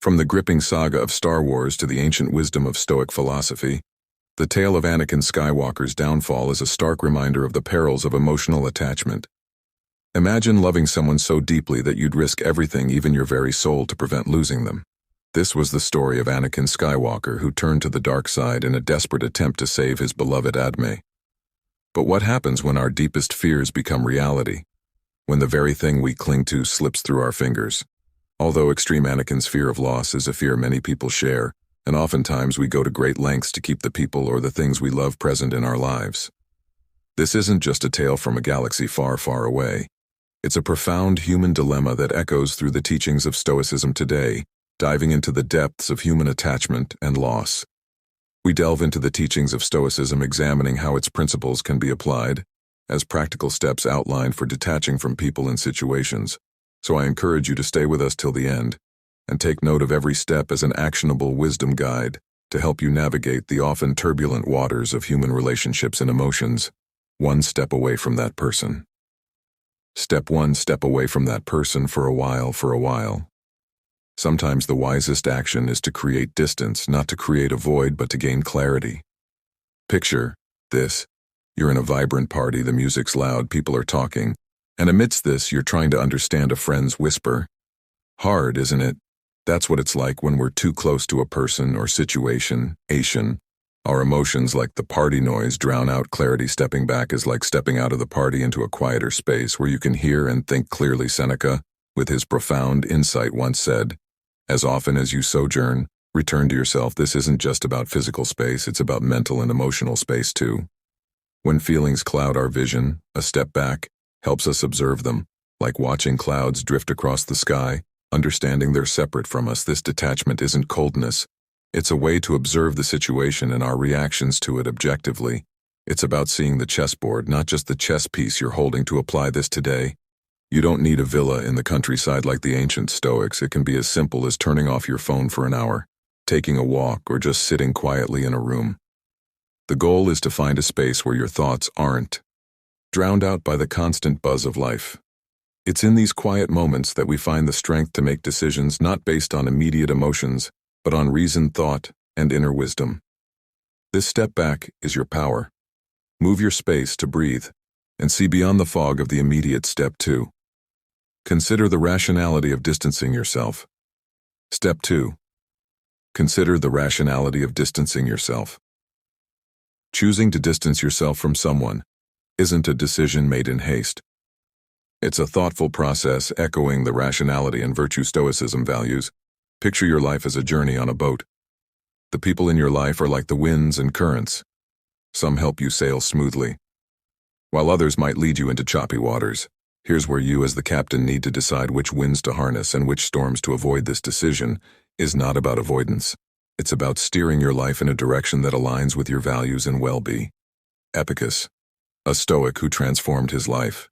From the gripping saga of Star Wars to the ancient wisdom of Stoic philosophy, the tale of Anakin Skywalker's downfall is a stark reminder of the perils of emotional attachment. Imagine loving someone so deeply that you'd risk everything, even your very soul, to prevent losing them. This was the story of Anakin Skywalker, who turned to the dark side in a desperate attempt to save his beloved Padme. But what happens when our deepest fears become reality? When the very thing we cling to slips through our fingers? Although extreme, Anakin's fear of loss is a fear many people share, and oftentimes we go to great lengths to keep the people or the things we love present in our lives. This isn't just a tale from a galaxy far, far away. It's a profound human dilemma that echoes through the teachings of Stoicism today, diving into the depths of human attachment and loss. We delve into the teachings of Stoicism, examining how its principles can be applied as practical steps outlined for detaching from people and situations. So I encourage you to stay with us till the end and take note of every step as an actionable wisdom guide to help you navigate the often turbulent waters of human relationships and emotions, one step away from that person. Step 1, step away from that person for a while. Sometimes the wisest action is to create distance, not to create a void, but to gain clarity. Picture this. You're in a vibrant party, the music's loud, people are talking, and amidst this, you're trying to understand a friend's whisper. Hard, isn't it? That's what it's like when we're too close to a person or situation. Our emotions, like the party noise, drown out clarity. Stepping back is like stepping out of the party into a quieter space where you can hear and think clearly. Seneca, with his profound insight, once said, "As often as you sojourn, return to yourself." This isn't just about physical space, it's about mental and emotional space too. When feelings cloud our vision, a step back helps us observe them, like watching clouds drift across the sky, understanding they're separate from us. This detachment isn't coldness. It's a way to observe the situation and our reactions to it objectively. It's about seeing the chessboard, not just the chess piece you're holding. To apply this today, you don't need a villa in the countryside like the ancient Stoics. It can be as simple as turning off your phone for an hour, taking a walk, or just sitting quietly in a room. The goal is to find a space where your thoughts aren't drowned out by the constant buzz of life. It's in these quiet moments that we find the strength to make decisions not based on immediate emotions, but on reasoned thought and inner wisdom. This step back is your power. Move your space to breathe and see beyond the fog of the immediate. Step 2. Consider the rationality of distancing yourself. Step 2. Consider the rationality of distancing yourself. Choosing to distance yourself from someone isn't a decision made in haste. It's a thoughtful process echoing the rationality and virtue Stoicism values. Picture your life as a journey on a boat. The people in your life are like the winds and currents. Some help you sail smoothly, while others might lead you into choppy waters. Here's where you as the captain need to decide which winds to harness and which storms to avoid. This decision is not about avoidance. It's about steering your life in a direction that aligns with your values and well-being. Epicus, a Stoic who transformed his life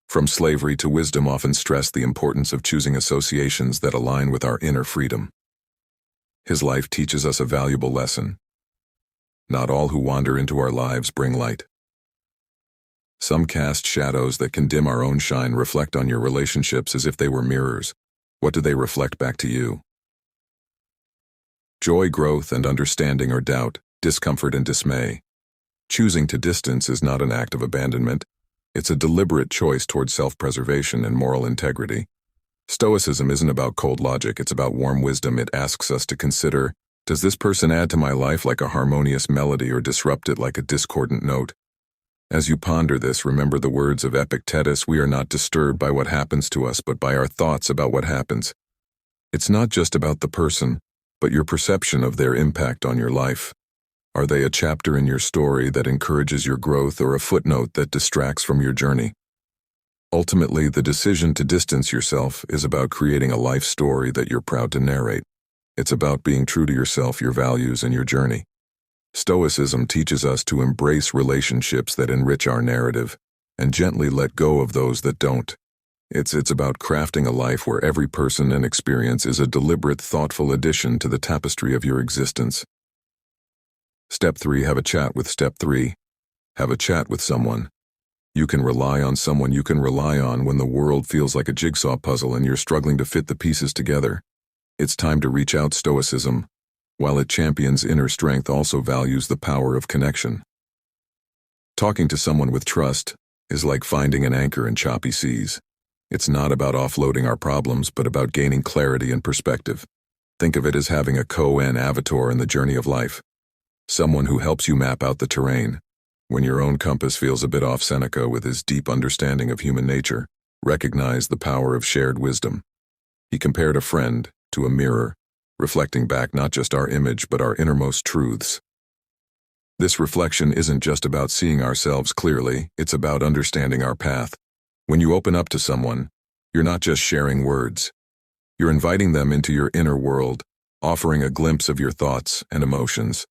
from slavery to wisdom, often stressed the importance of choosing associations that align with our inner freedom. His life teaches us a valuable lesson. Not all who wander into our lives bring light. Some cast shadows that can dim our own shine. Reflect on your relationships as if they were mirrors. What do they reflect back to you? Joy, growth, and understanding, or doubt, discomfort, and dismay. Choosing to distance is not an act of abandonment. It's a deliberate choice towards self-preservation and moral integrity. Stoicism isn't about cold logic, it's about warm wisdom. It asks us to consider, does this person add to my life like a harmonious melody or disrupt it like a discordant note? As you ponder this, remember the words of Epictetus: we are not disturbed by what happens to us, but by our thoughts about what happens. It's not just about the person, but your perception of their impact on your life. Are they a chapter in your story that encourages your growth, or a footnote that distracts from your journey? Ultimately, the decision to distance yourself is about creating a life story that you're proud to narrate. It's about being true to yourself, your values, and your journey. Stoicism teaches us to embrace relationships that enrich our narrative and gently let go of those that don't. It's about crafting a life where every person and experience is a deliberate, thoughtful addition to the tapestry of your existence. Step 3. Have a chat with. Step 3. Have a chat with someone. You can rely on someone you can rely on when the world feels like a jigsaw puzzle and you're struggling to fit the pieces together. It's time to reach out. Stoicism, while it champions inner strength, also values the power of connection. Talking to someone with trust is like finding an anchor in choppy seas. It's not about offloading our problems, but about gaining clarity and perspective. Think of it as having a co-avatar in the journey of life. Someone who helps you map out the terrain. When your own compass feels a bit off, Seneca, with his deep understanding of human nature, recognized the power of shared wisdom. He compared a friend to a mirror, reflecting back not just our image but our innermost truths. This reflection isn't just about seeing ourselves clearly, it's about understanding our path. When you open up to someone, you're not just sharing words. You're inviting them into your inner world, offering a glimpse of your thoughts and emotions.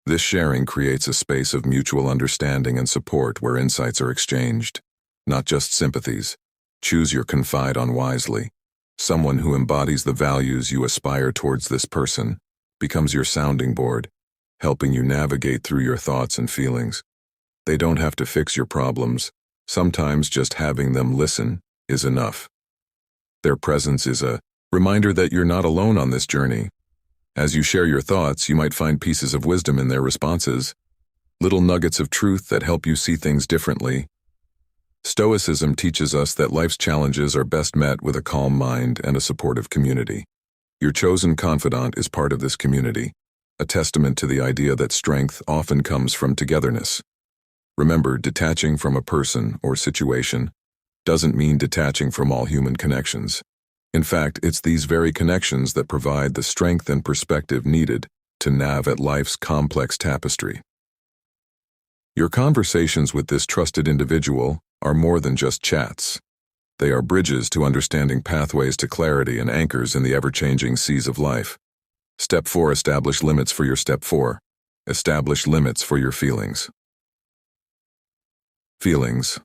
This sharing creates a space of mutual understanding and support where insights are exchanged, not just sympathies. Choose your confide on wisely. Someone who embodies the values you aspire towards. This person becomes your sounding board, helping you navigate through your thoughts and feelings. They don't have to fix your problems. Sometimes just having them listen is enough. Their presence is a reminder that you're not alone on this journey. As you share your thoughts, you might find pieces of wisdom in their responses, little nuggets of truth that help you see things differently. Stoicism teaches us that life's challenges are best met with a calm mind and a supportive community. Your chosen confidant is part of this community, a testament to the idea that strength often comes from togetherness. Remember, detaching from a person or situation doesn't mean detaching from all human connections. In fact, it's these very connections that provide the strength and perspective needed to navigate life's complex tapestry. Your conversations with this trusted individual are more than just chats. They are bridges to understanding, pathways to clarity, and anchors in the ever-changing seas of life. Step 4. Establish limits for your Step 4. Establish limits for your feelings. Feelings.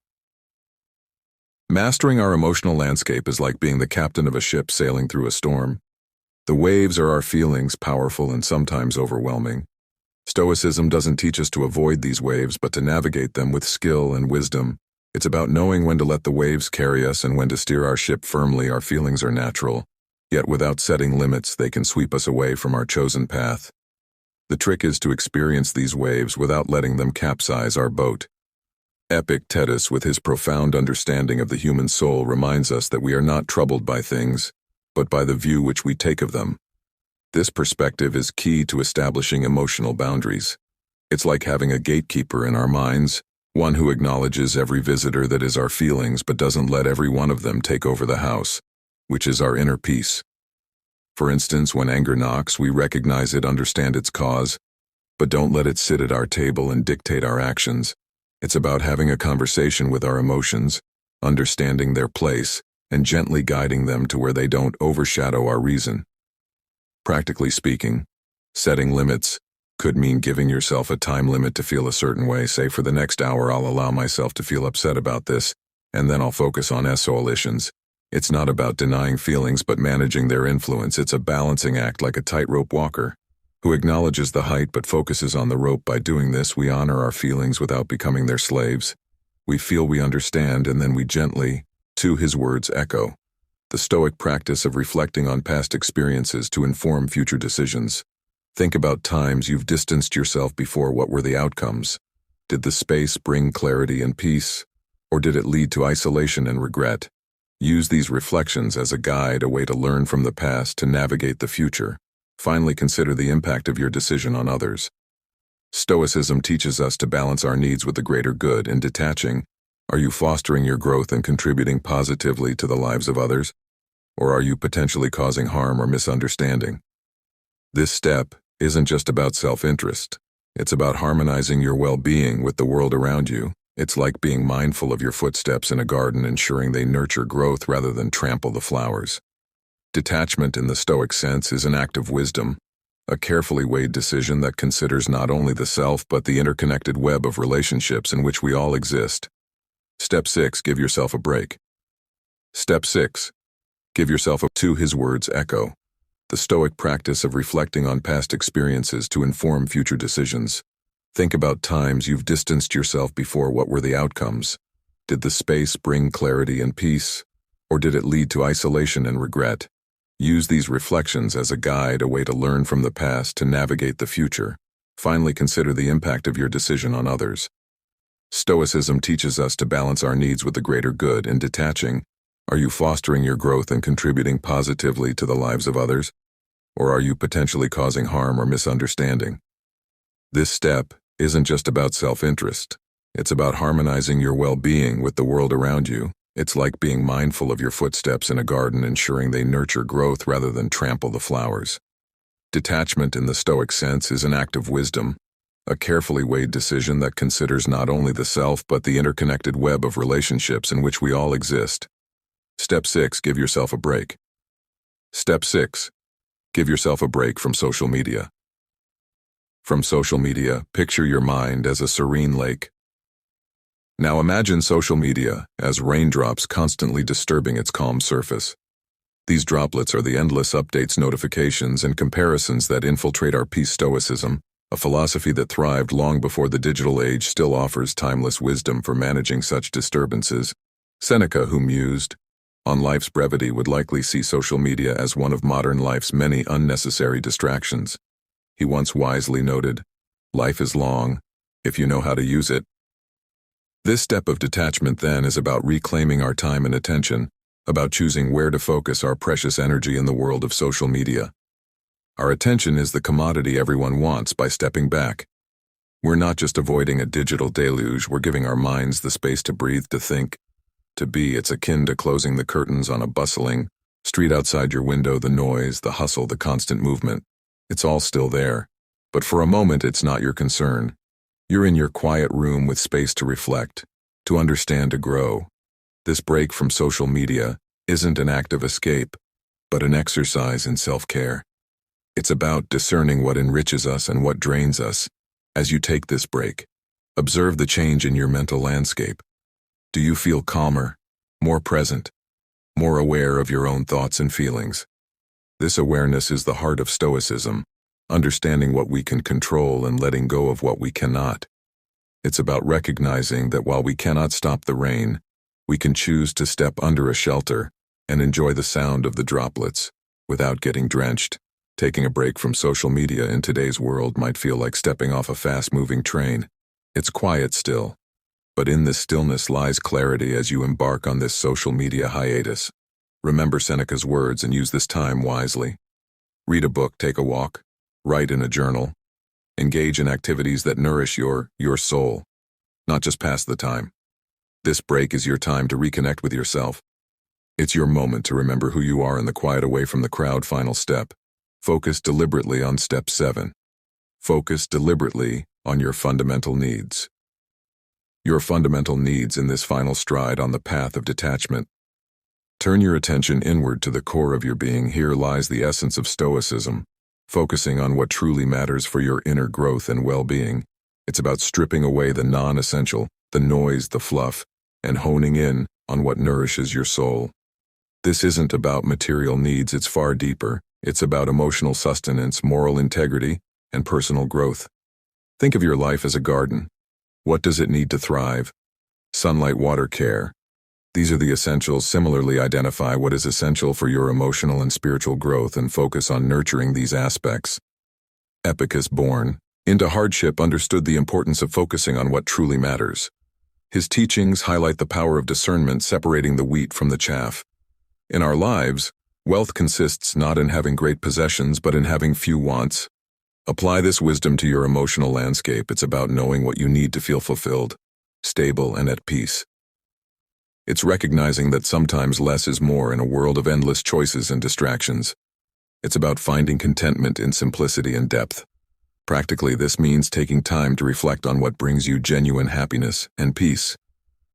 Mastering our emotional landscape is like being the captain of a ship sailing through a storm. The waves are our feelings, powerful and sometimes overwhelming. Stoicism doesn't teach us to avoid these waves, but to navigate them with skill and wisdom. It's about knowing when to let the waves carry us and when to steer our ship firmly. Our feelings are natural, yet without setting limits, they can sweep us away from our chosen path. The trick is to experience these waves without letting them capsize our boat. Epictetus, with his profound understanding of the human soul, reminds us that we are not troubled by things, but by the view which we take of them. This perspective is key to establishing emotional boundaries. It's like having a gatekeeper in our minds, one who acknowledges every visitor that is our feelings but doesn't let every one of them take over the house, which is our inner peace. For instance, when anger knocks, we recognize it, understand its cause, but don't let it sit at our table and dictate our actions. It's about having a conversation with our emotions, understanding their place, and gently guiding them to where they don't overshadow our reason. Practically speaking, setting limits could mean giving yourself a time limit to feel a certain way. Say, for the next hour, I'll allow myself to feel upset about this, and then I'll focus on solutions. It's not about denying feelings but managing their influence. It's a balancing act, like a tightrope walker who acknowledges the height but focuses on the rope. By doing this, we honor our feelings without becoming their slaves. We feel, we understand, and then we gently, to his words, echo. The Stoic practice of reflecting on past experiences to inform future decisions. Think about times you've distanced yourself before. What were the outcomes? Did the space bring clarity and peace, or did it lead to isolation and regret? Use these reflections as a guide, a way to learn from the past to navigate the future. Finally, consider the impact of your decision on others. Stoicism teaches us to balance our needs with the greater good. In detaching, are you fostering your growth and contributing positively to the lives of others? Or are you potentially causing harm or misunderstanding? This step isn't just about self-interest. It's about harmonizing your well-being with the world around you. It's like being mindful of your footsteps in a garden, ensuring they nurture growth rather than trample the flowers. Detachment in the Stoic sense is an act of wisdom, a carefully weighed decision that considers not only the self but the interconnected web of relationships in which we all exist. Step 6. Give yourself a break. Step 6. Give yourself a to his words echo. The Stoic practice of reflecting on past experiences to inform future decisions. Think about times you've distanced yourself before. What were the outcomes? Did the space bring clarity and peace, or did it lead to isolation and regret? Use these reflections as a guide, a way to learn from the past to navigate the future. Finally, consider the impact of your decision on others. Stoicism teaches us to balance our needs with the greater good. In detaching, are you fostering your growth and contributing positively to the lives of others? Or are you potentially causing harm or misunderstanding? This step isn't just about self-interest. It's about harmonizing your well-being with the world around you. It's like being mindful of your footsteps in a garden, ensuring they nurture growth rather than trample the flowers. Detachment in the Stoic sense is an act of wisdom, a carefully weighed decision that considers not only the self but the interconnected web of relationships in which we all exist. Step 6. Give yourself a break. Step 6. Give yourself a break from social media. From social media, picture your mind as a serene lake. Now imagine social media as raindrops constantly disturbing its calm surface. These droplets are the endless updates, notifications, and comparisons that infiltrate our peace. Stoicism, a philosophy that thrived long before the digital age, still offers timeless wisdom for managing such disturbances. Seneca, who mused on life's brevity, would likely see social media as one of modern life's many unnecessary distractions. He once wisely noted, "Life is long, if you know how to use it." This step of detachment then is about reclaiming our time and attention, about choosing where to focus our precious energy in the world of social media. Our attention is the commodity everyone wants. By stepping back, we're not just avoiding a digital deluge, we're giving our minds the space to breathe, to think, to be. It's akin to closing the curtains on a bustling street outside your window. The noise, the hustle, the constant movement, it's all still there. But for a moment, it's not your concern. You're in your quiet room with space to reflect, to understand, to grow. This break from social media isn't an act of escape, but an exercise in self-care. It's about discerning what enriches us and what drains us. As you take this break, observe the change in your mental landscape. Do you feel calmer, more present, more aware of your own thoughts and feelings? This awareness is the heart of Stoicism, understanding what we can control and letting go of what we cannot. It's about recognizing that while we cannot stop the rain, we can choose to step under a shelter and enjoy the sound of the droplets without getting drenched. Taking a break from social media in today's world might feel like stepping off a fast-moving train. It's quiet still, but in this stillness lies clarity as you embark on this social media hiatus. Remember Seneca's words and use this time wisely. Read a book, take a walk, write in a journal. Engage in activities that nourish your soul, not just pass the time. This break is your time to reconnect with yourself. It's your moment to remember who you are in the quiet, away from the crowd. Final step. Focus deliberately on step 7. Focus deliberately on your fundamental needs. Your fundamental needs in this final stride on the path of detachment. Turn your attention inward to the core of your being. Here lies the essence of Stoicism, focusing on what truly matters for your inner growth and well-being. It's about stripping away the non-essential, the noise, the fluff, and honing in on what nourishes your soul. This isn't about material needs, it's far deeper. It's about emotional sustenance, moral integrity, and personal growth. Think of your life as a garden. What does it need to thrive? Sunlight, water, care. These are the essentials. Similarly, identify what is essential for your emotional and spiritual growth and focus on nurturing these aspects. Epicus, born into hardship, understood the importance of focusing on what truly matters. His teachings highlight the power of discernment, separating the wheat from the chaff. In our lives, wealth consists not in having great possessions, but in having few wants. Apply this wisdom to your emotional landscape. It's about knowing what you need to feel fulfilled, stable, and at peace. It's recognizing that sometimes less is more in a world of endless choices and distractions. It's about finding contentment in simplicity and depth. Practically, this means taking time to reflect on what brings you genuine happiness and peace.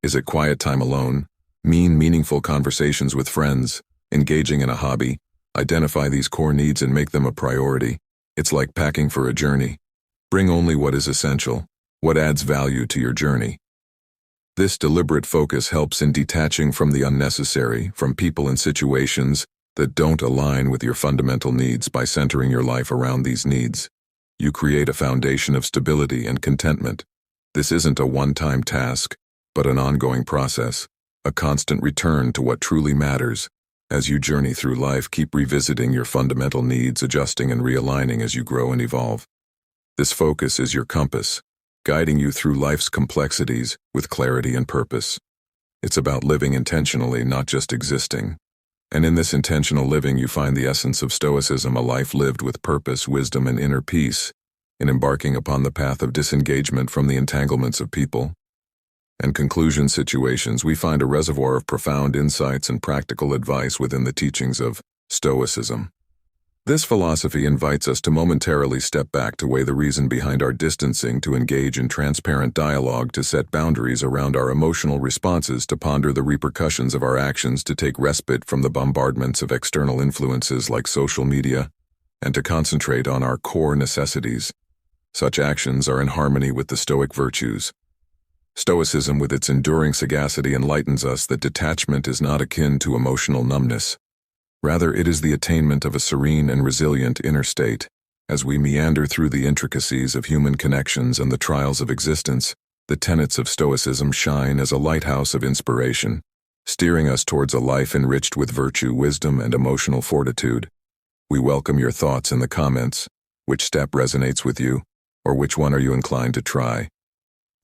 Is it quiet time alone? Meaningful conversations with friends? Engaging in a hobby? Identify these core needs and make them a priority. It's like packing for a journey. Bring only what is essential, what adds value to your journey. This deliberate focus helps in detaching from the unnecessary, from people and situations that don't align with your fundamental needs. By centering your life around these needs, you create a foundation of stability and contentment. This isn't a one-time task, but an ongoing process, a constant return to what truly matters. As you journey through life, keep revisiting your fundamental needs, adjusting and realigning as you grow and evolve. This focus is your compass, guiding you through life's complexities with clarity and purpose. It's about living intentionally, not just existing. And in this intentional living, you find the essence of Stoicism, a life lived with purpose, wisdom, and inner peace, in embarking upon the path of disengagement from the entanglements of people and conclusion situations. We find a reservoir of profound insights and practical advice within the teachings of Stoicism. This philosophy invites us to momentarily step back, to weigh the reason behind our distancing, to engage in transparent dialogue, to set boundaries around our emotional responses, to ponder the repercussions of our actions, to take respite from the bombardments of external influences like social media, and to concentrate on our core necessities. Such actions are in harmony with the Stoic virtues. Stoicism, with its enduring sagacity, enlightens us that detachment is not akin to emotional numbness. Rather, it is the attainment of a serene and resilient inner state. As we meander through the intricacies of human connections and the trials of existence, the tenets of Stoicism shine as a lighthouse of inspiration, steering us towards a life enriched with virtue, wisdom, and emotional fortitude. We welcome your thoughts in the comments. Which step resonates with you, or which one are you inclined to try?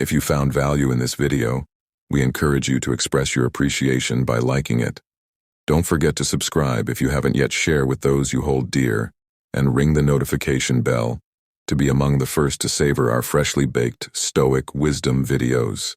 If you found value in this video, we encourage you to express your appreciation by liking it. Don't forget to subscribe if you haven't yet, share with those you hold dear, and ring the notification bell to be among the first to savor our freshly baked Stoic wisdom videos.